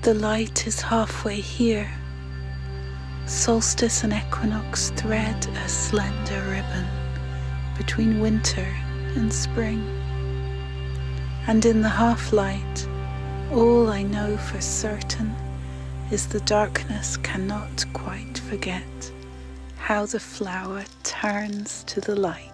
The light is halfway here. Solstice and equinox thread a slender ribbon between winter and spring. And in the half-light, all I know for certain is the darkness cannot quite forget how the flower turns to the light.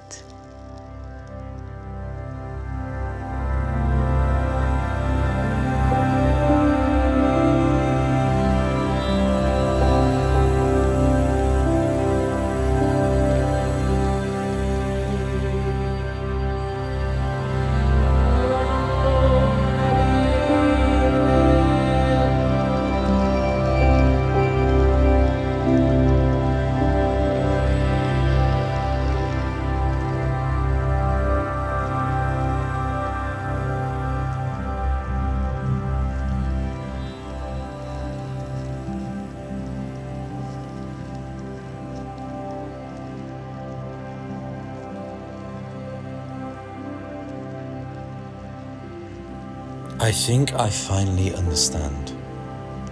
I think I finally understand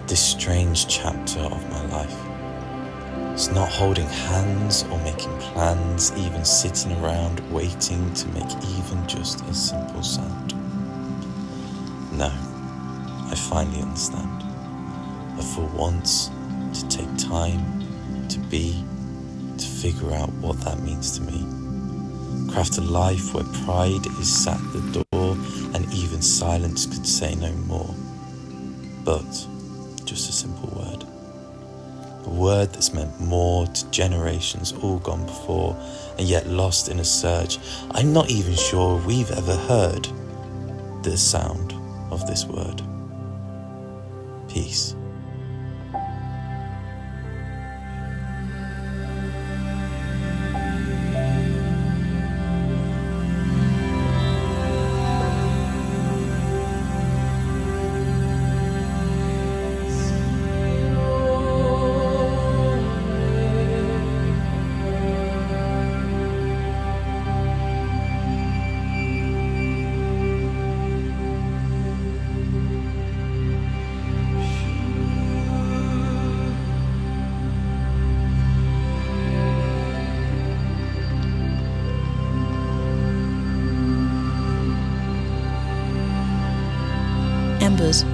this strange chapter of my life. It's not holding hands or making plans, even sitting around waiting to make even just a simple sound. No, I finally understand. But for once, to take time, to be, to figure out what that means to me. Craft a life where pride is at the door and even silence could say no more. But just a simple word. A word that's meant more to generations all gone before and yet lost in a surge. I'm not even sure we've ever heard the sound of this word. Peace. Embers.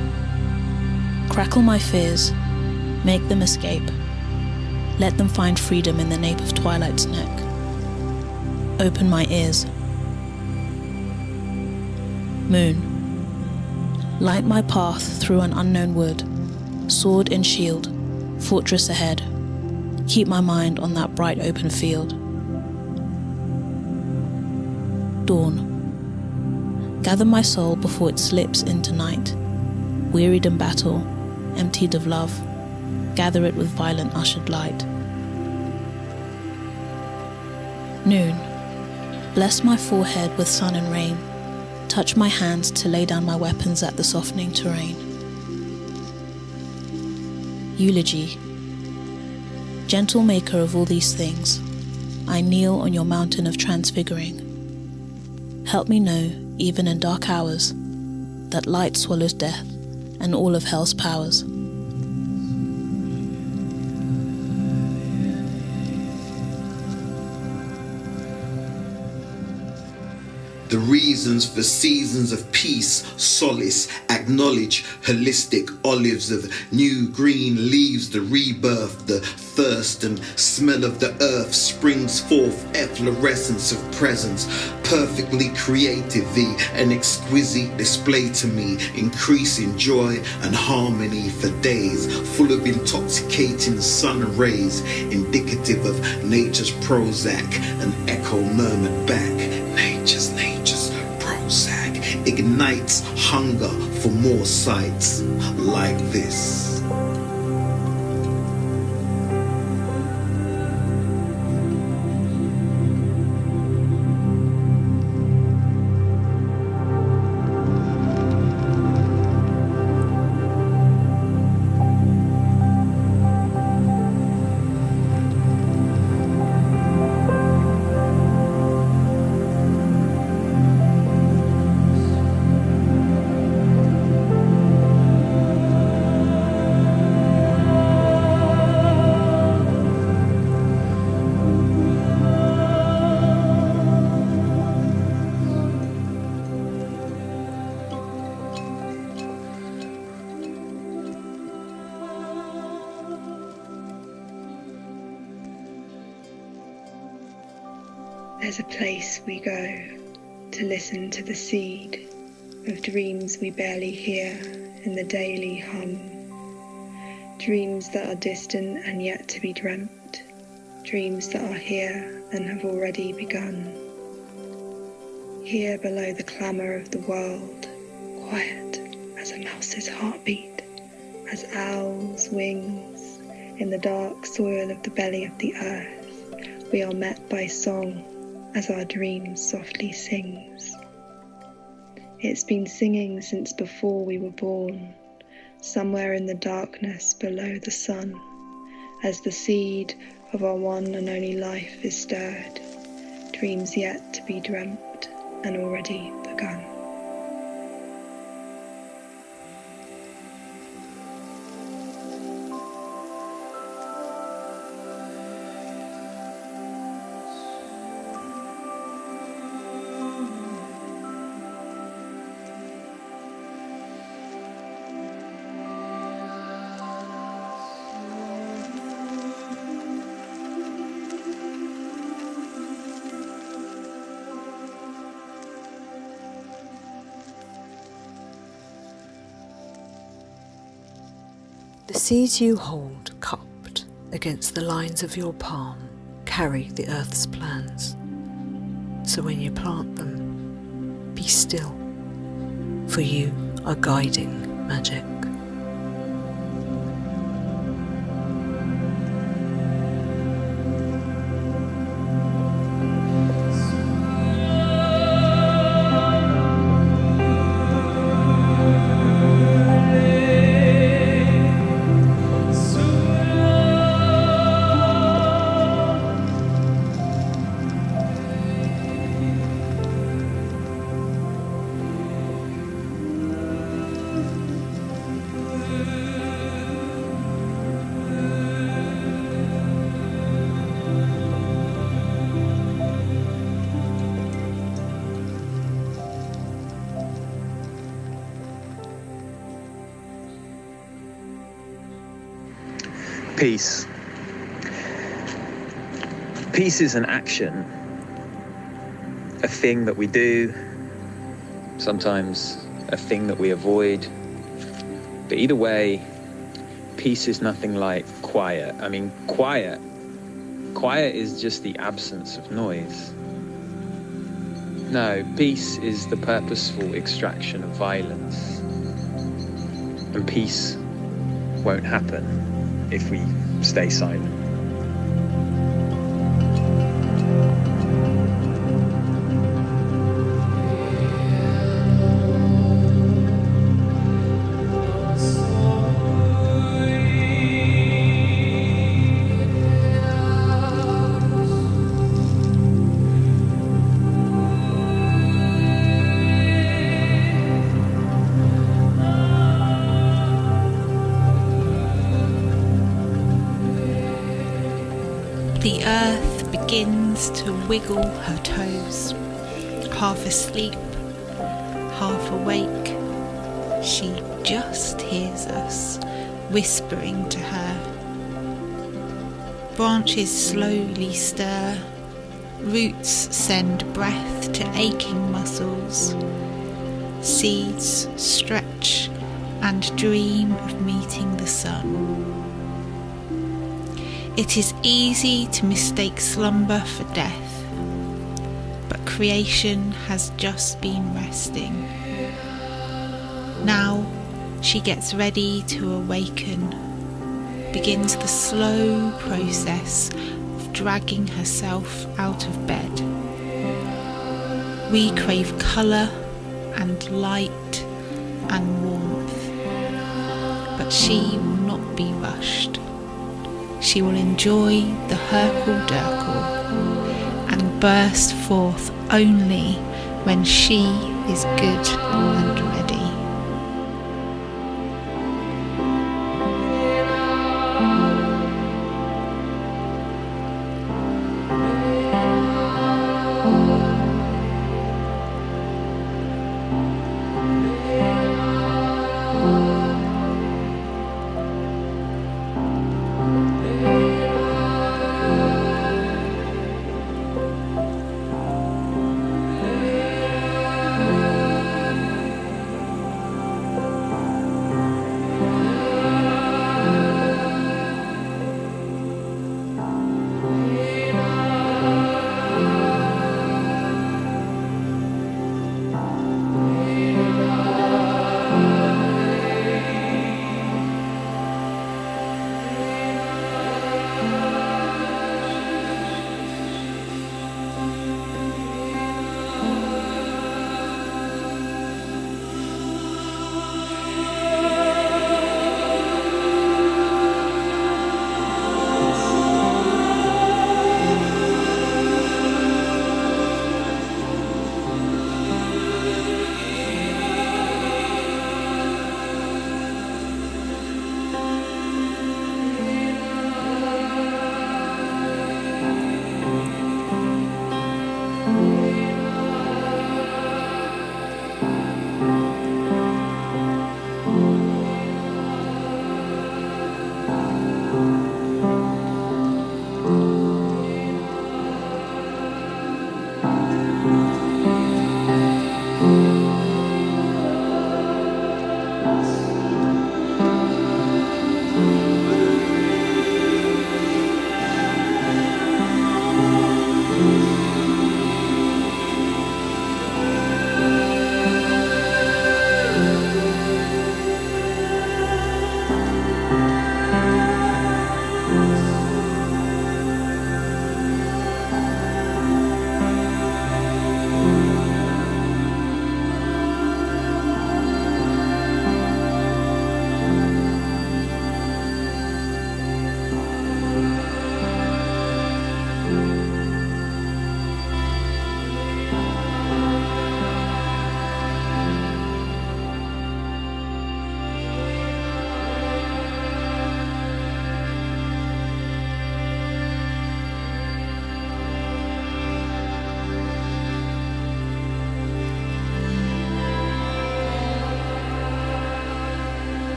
Crackle my fears, make them escape. Let them find freedom in the nape of twilight's neck. Open my ears. Moon. Light my path through an unknown wood. Sword and shield, fortress ahead. Keep my mind on that bright open field. Dawn. Gather my soul before it slips into night. Wearied in battle, emptied of love, gather it with violent ushered light. Noon. Bless my forehead with sun and rain. Touch my hands to lay down my weapons at the softening terrain. Eulogy. Gentle maker of all these things, I kneel on your mountain of transfiguring. Help me know, even in dark hours, that light swallows death and all of hell's powers. The reasons for seasons of peace, solace, acknowledge holistic olives of new green leaves, the rebirth, the thirst and smell of the earth springs forth, efflorescence of presence, perfectly creative, an exquisite display to me, increasing joy and harmony for days, full of intoxicating sun rays, indicative of nature's Prozac, an echo murmured back, nature's Prozac ignites hunger for more sights like this. There's a place we go to listen to the seed of dreams we barely hear in the daily hum. Dreams that are distant and yet to be dreamt. Dreams that are here and have already begun. Here below the clamour of the world, quiet as a mouse's heartbeat, as owls' wings in the dark soil of the belly of the earth, we are met by song as our dream softly sings. It's been singing since before we were born, somewhere in the darkness below the sun, as the seed of our one and only life is stirred, dreams yet to be dreamt and already begun. The seeds you hold cupped against the lines of your palm carry the earth's plans. So when you plant them, be still, for you are guiding magic. Peace. Peace is an action, a thing that we do, sometimes a thing that we avoid. But either way, peace is nothing like quiet. I mean, quiet is just the absence of noise. No, peace is the purposeful extraction of violence. And peace won't happen if we stay silent. The earth begins to wiggle her toes, half asleep, half awake. She just hears us, whispering to her. Branches slowly stir, roots send breath to aching muscles. Seeds stretch and dream of meeting the sun. It is easy to mistake slumber for death, but creation has just been resting. Now she gets ready to awaken, begins the slow process of dragging herself out of bed. We crave colour and light and warmth, but she will not be rushed. She will enjoy the hurkle-durkle and burst forth only when she is good and ready.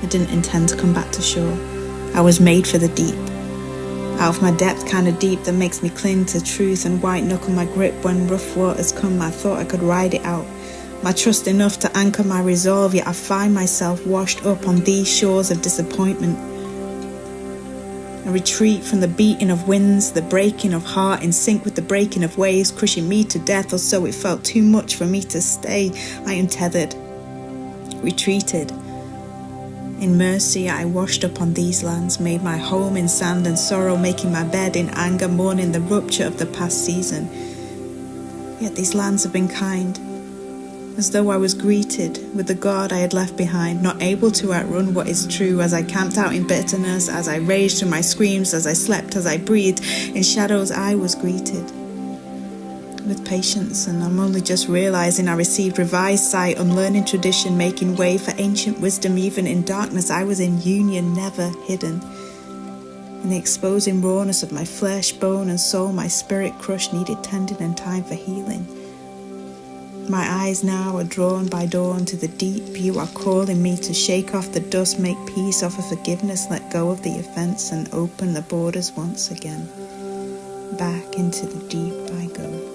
I didn't intend to come back to shore. I was made for the deep. Out of my depth, kind of deep, that makes me cling to truth and white knuckle my grip when rough waters come. I thought I could ride it out. My trust enough to anchor my resolve, yet I find myself washed up on these shores of disappointment. A retreat from the beating of winds, the breaking of heart in sync with the breaking of waves, crushing me to death, or so it felt too much for me to stay. I untethered, retreated. In mercy I washed up on these lands, made my home in sand and sorrow, making my bed in anger, mourning the rupture of the past season. Yet these lands have been kind, as though I was greeted with the God I had left behind, not able to outrun what is true. As I camped out in bitterness, as I raged through my screams, as I slept, as I breathed, in shadows I was greeted with patience. And I'm only just realizing I received revised sight, unlearning tradition, making way for ancient wisdom. Even in darkness I was in union, never hidden. In the exposing rawness of my flesh, bone and soul, my spirit crushed, needed tending and time for healing. My eyes now are drawn by dawn to the deep. You are calling me to shake off the dust, make peace, offer forgiveness, let go of the offense, and open the borders once again. Back into the deep I go.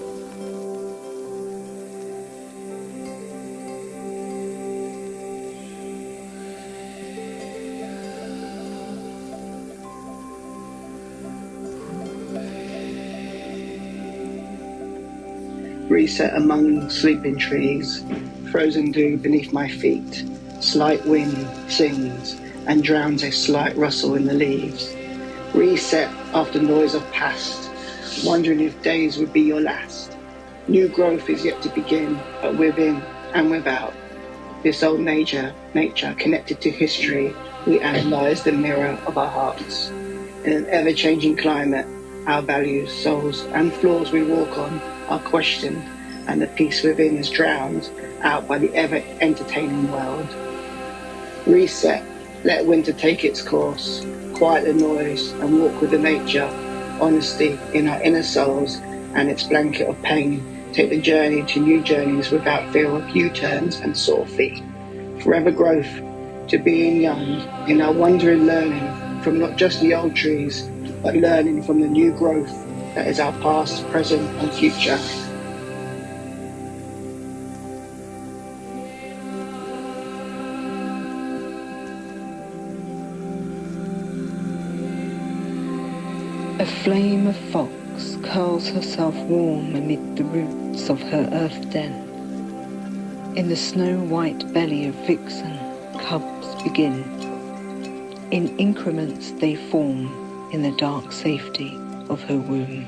Reset among sleeping trees, frozen dew beneath my feet. Slight wind sings and drowns a slight rustle in the leaves. Reset after noise of past, wondering if days would be your last. New growth is yet to begin, but within and without. This old nature connected to history, we analyse the mirror of our hearts. In an ever-changing climate, our values, souls and flaws we walk on are questioned, and the peace within is drowned out by the ever-entertaining world. Reset, let winter take its course, quiet the noise and walk with the nature, honesty in our inner souls and its blanket of pain. Take the journey to new journeys without fear of U-turns and sore feet. Forever growth to being young in our wondering learning from not just the old trees, but learning from the new growth that is our past, present and future. A flame of fox curls herself warm amid the roots of her earth den. In the snow-white belly of vixen, cubs begin. In increments they form in the dark safety of her womb.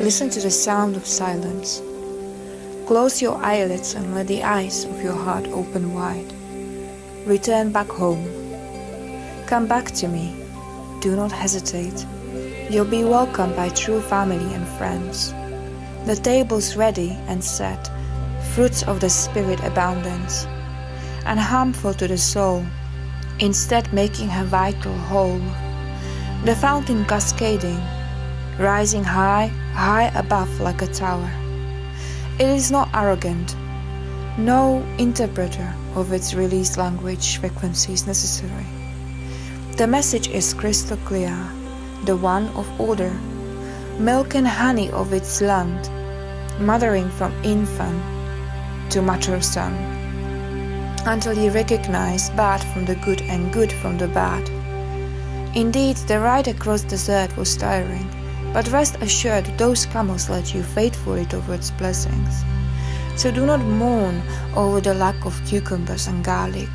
Listen to the sound of silence. Close your eyelids and let the eyes of your heart open wide. Return back home. Come back to me. Do not hesitate. You'll be welcomed by true family and friends. The table's ready and set, fruits of the spirit abundance, and harmful to the soul, instead making her vital whole. The fountain cascading, rising high, high above like a tower. It is not arrogant. No interpreter of its released language frequency is necessary. The message is crystal clear, the one of order, milk and honey of its land, mothering from infant to mature son, until you recognize bad from the good and good from the bad. Indeed, the ride across the desert was tiring, but rest assured those camels led you faithfully towards blessings. So do not mourn over the lack of cucumbers and garlic.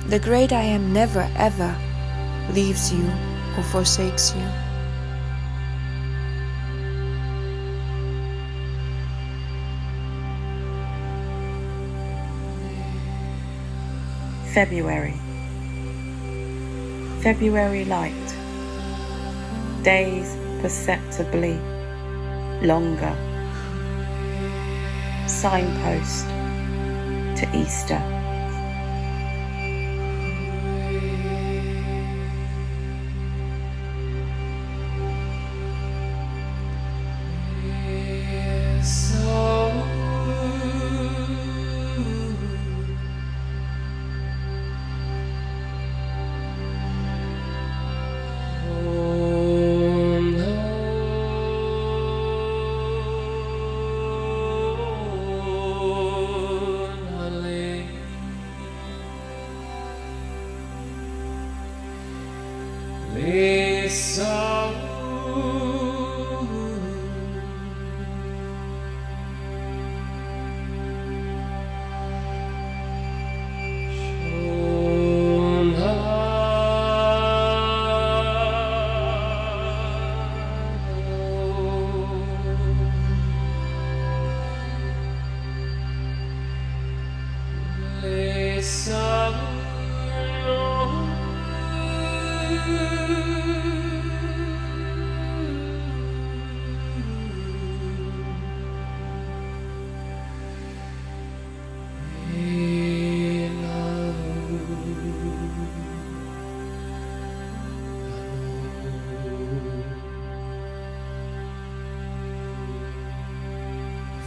The great I am never ever leaves you or forsakes you. February light. Days perceptibly longer. Signpost to Easter.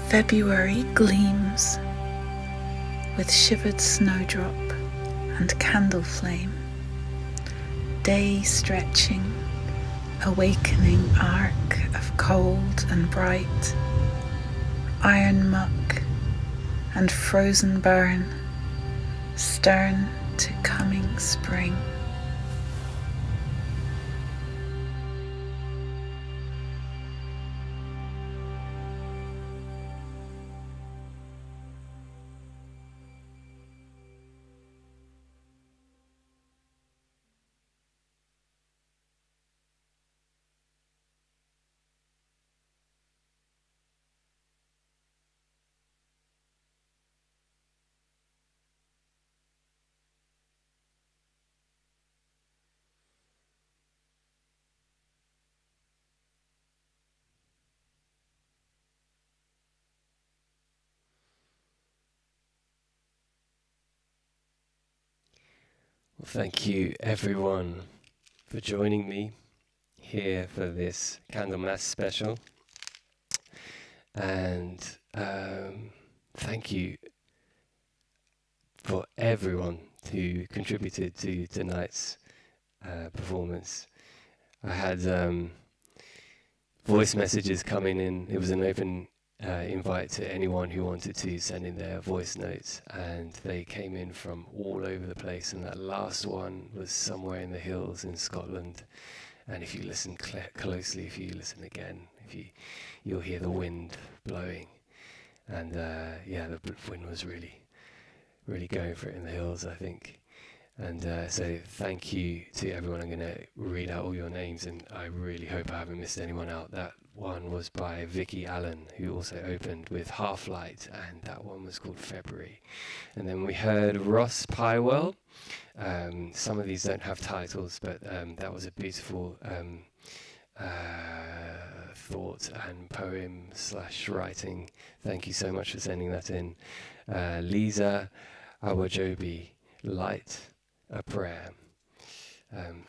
February gleams with shivered snowdrop and candle flame, day stretching, awakening arc of cold and bright, iron muck and frozen burn, stern to coming spring. Well, thank you everyone for joining me here for this Candlemas special, and thank you for everyone who contributed to tonight's performance. I had voice messages coming in. It was an open invite to anyone who wanted to send in their voice notes, and they came in from all over the place, and that last one was somewhere in the hills in Scotland. And if you listen closely, if you listen again, you'll hear the wind blowing, and the wind was really going for it in the hills, I think. And so thank you to everyone. I'm going to read out all your names, and I really hope I haven't missed anyone out. That one was by Vicky Allen, who also opened with Half Light, and that one was called February. And then we heard Ross Pywell. Some of these don't have titles, but that was a beautiful thought and poem / writing. Thank you so much for sending that in. Lisa Awajobi, Light, a Prayer.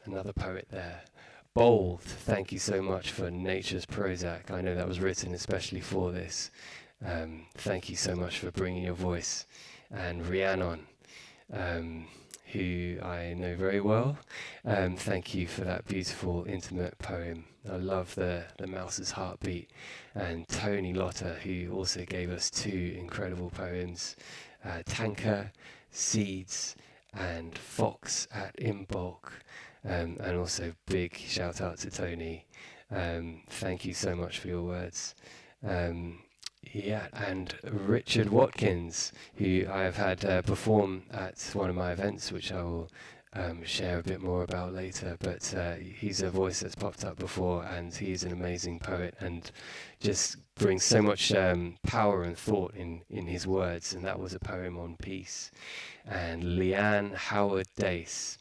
Another poet there. Bold, thank you so much for Nature's Prozac. I know that was written especially for this. Thank you so much for bringing your voice. And Rhiannon, who I know very well. Thank you for that beautiful, intimate poem. I love the mouse's heartbeat. And Tony Lotter, who also gave us 2 incredible poems. Tanker, Seeds, and Fox at Imbolc. And also big shout out to Tony. Thank you so much for your words. And Richard Watkins, who I have had perform at one of my events, which I will share a bit more about later. But he's a voice that's popped up before, and he's an amazing poet and just brings so much power and thought in his words. And that was a poem on peace. And Leanne Howard Dace.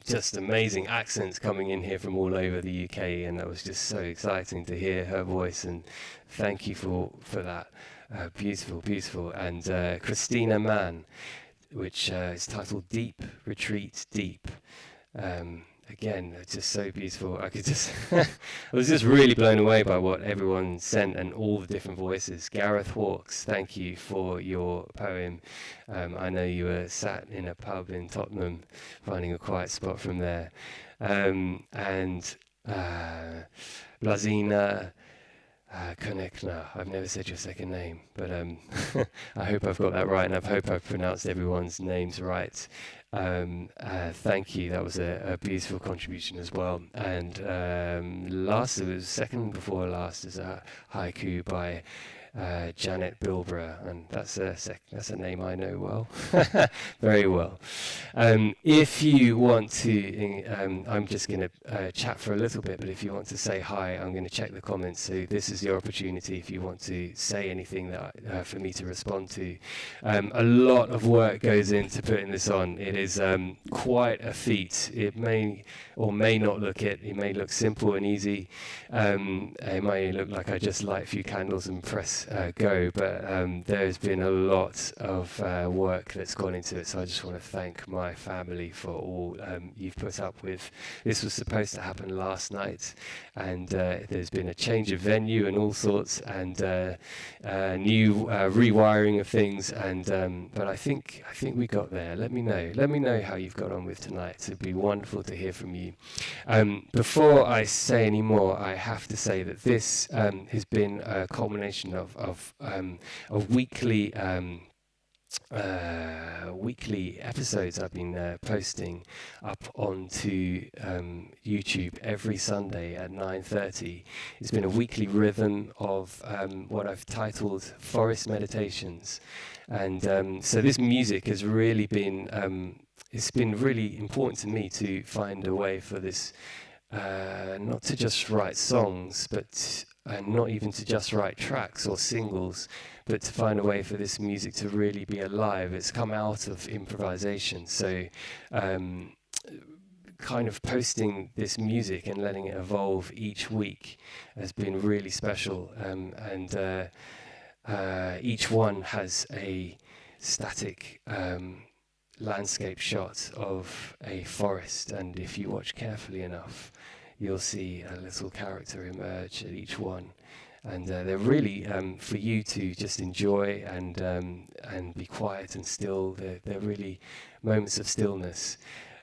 Just amazing accents coming in here from all over the UK, and that was just so exciting to hear her voice, and thank you for that. Beautiful. And Christina Mann, which is titled Deep Retreat Deep. Again, it's just so beautiful. I was just really blown away by what everyone sent and all the different voices. Gareth Hawkes, thank you for your poem. I know you were sat in a pub in Tottenham, finding a quiet spot from there. And Blazina Konechna, I've never said your second name, but I hope I've got that right, and I hope I've pronounced everyone's names right. Thank you, that was a beautiful contribution as well. And last, it was second before last, is a haiku by Janet Bilborough, and that's a name I know well, very well. If you want to, I'm just going to chat for a little bit, but if you want to say hi, I'm going to check the comments. So this is your opportunity if you want to say anything that for me to respond to. A lot of work goes into putting this on. It is quite a feat. It may or may not look it. It may look simple and easy. It may look like I just light a few candles and press go, but there's been a lot of work that's gone into it. So I just want to thank my family for all you've put up with. This was supposed to happen last night, and there's been a change of venue and all sorts, and new rewiring of things. And but I think we got there. Let me know how you've got on with tonight. It'd be wonderful to hear from you. Before I say any more, I have to say that this has been a culmination of weekly weekly episodes I've been posting up onto YouTube every Sunday at 9:30. It's been a weekly rhythm of what I've titled Forest Meditations, and so this music has really been it's been really important to me to find a way for this not to just write songs, but not even to just write tracks or singles, but to find a way for this music to really be alive. It's come out of improvisation, so kind of posting this music and letting it evolve each week has been really special, and each one has a static landscape shot of a forest, and if you watch carefully enough, you'll see a little character emerge at each one, and they're really for you to just enjoy and be quiet and still. They're really moments of stillness.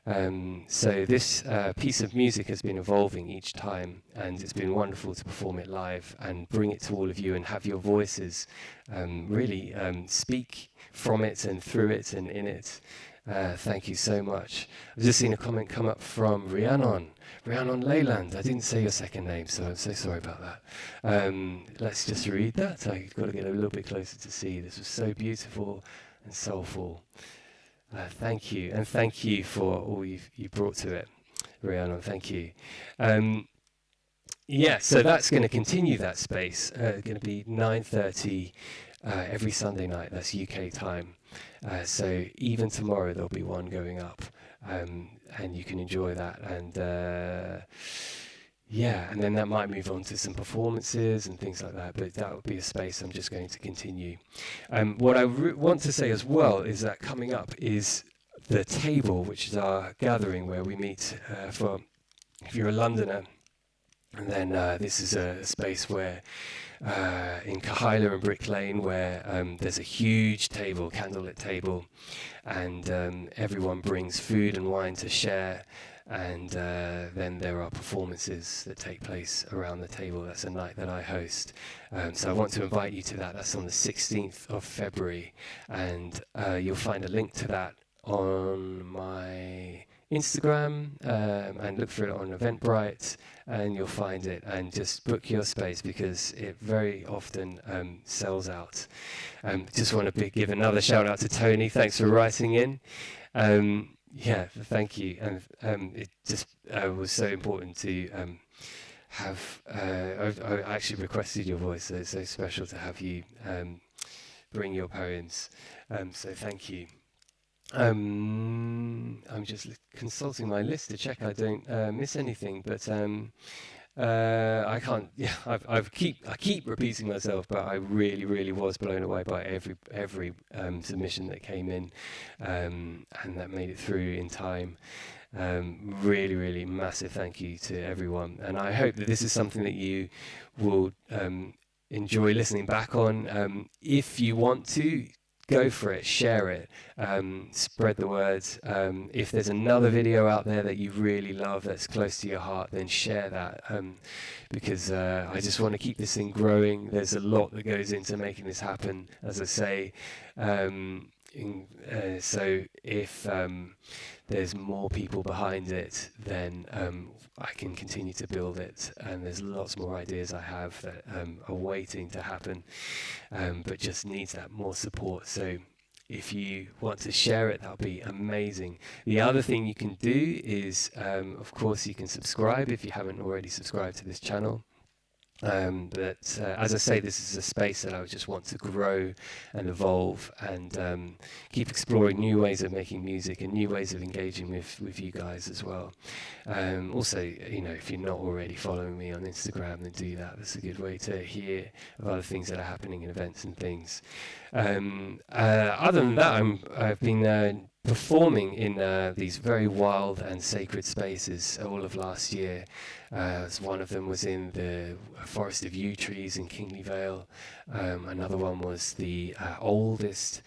So this piece of music has been evolving each time, and it's been wonderful to perform it live and bring it to all of you and have your voices really speak from it and through it and in it. Thank you so much. I've just seen a comment come up from Rhiannon Leyland. I didn't say your second name, so I'm so sorry about that. Let's just read that. I've got to get a little bit closer to see. This was so beautiful and soulful. Thank you, and thank you for all you brought to it, Rhiannon. Thank you. Yeah, so that's going to continue that space. Going to be 9:30 every Sunday night. That's UK time. So even tomorrow there'll be one going up, and you can enjoy that. And yeah, and then that might move on to some performances and things like that, but that would be a space I'm just going to continue. What I want to say as well is that coming up is the table, which is our gathering where we meet for, if you're a Londoner, and then this is a space where in Cahiler and Brick Lane, where there's a huge table, candlelit table, and everyone brings food and wine to share, and then there are performances that take place around the table. That's a night that I host, so I want to invite you to that. That's on the 16th of February, and you'll find a link to that on my Instagram, and look for it on Eventbrite, and you'll find it, and just book your space because it very often sells out. Just want to give another shout out to Tony. Thanks for writing in. Yeah, thank you. And it just was so important to have. I actually requested your voice, so it's so special to have you bring your poems. So thank you. I'm just consulting my list to check I don't miss anything, but I can't. Yeah, I keep repeating myself, but I really was blown away by every submission that came in, and that made it through in time. Really massive thank you to everyone, and I hope that this is something that you will enjoy listening back on. If you want to, go for it, share it, spread the word. If there's another video out there that you really love that's close to your heart, then share that, because I just want to keep this thing growing. There's a lot that goes into making this happen. As I say, So if there's more people behind it, then I can continue to build it, and there's lots more ideas I have that are waiting to happen, but just needs that more support. So if you want to share it, that'll be amazing. The other thing you can do is, of course, you can subscribe if you haven't already subscribed to this channel. But as I say, this is a space that I just want to grow and evolve, and keep exploring new ways of making music and new ways of engaging with you guys as well. Also, if you're not already following me on Instagram, then do that. That's a good way to hear of other things that are happening in events and things. Other than that, I've been performing in these very wild and sacred spaces all of last year. One of them was in the Forest of Yew Trees in Kingley Vale. Another one was the oldest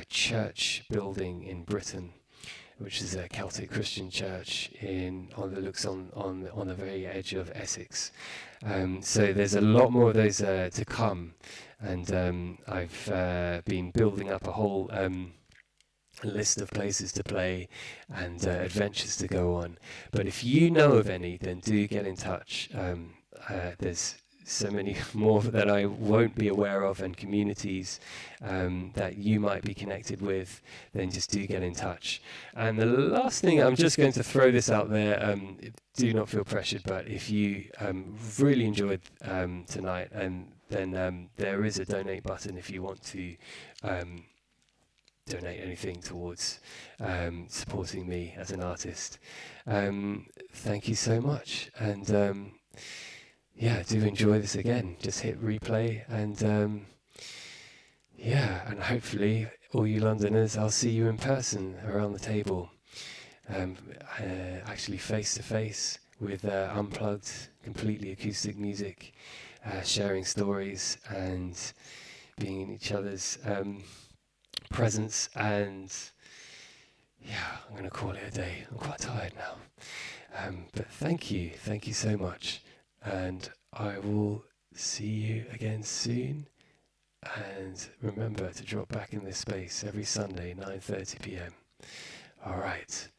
church building in Britain, which is a Celtic Christian church that looks on the very edge of Essex. So there's a lot more of those to come, and I've been building up a whole list of places to play and adventures to go on. But if you know of any, then do get in touch. There's so many more that I won't be aware of, and communities that you might be connected with, then just do get in touch. And the last thing, I'm just going to throw this out there, do not feel pressured, but if you really enjoyed tonight, and then there is a donate button if you want to donate anything towards supporting me as an artist. Thank you so much, and do enjoy this again. Just hit replay, and and hopefully all you Londoners, I'll see you in person around the table, actually face to face with unplugged, completely acoustic music, sharing stories and being in each other's presence. And I'm going to call it a day. I'm quite tired now, but thank you so much, and I will see you again soon. And remember to drop back in this space every Sunday, 9:30 p.m. All right.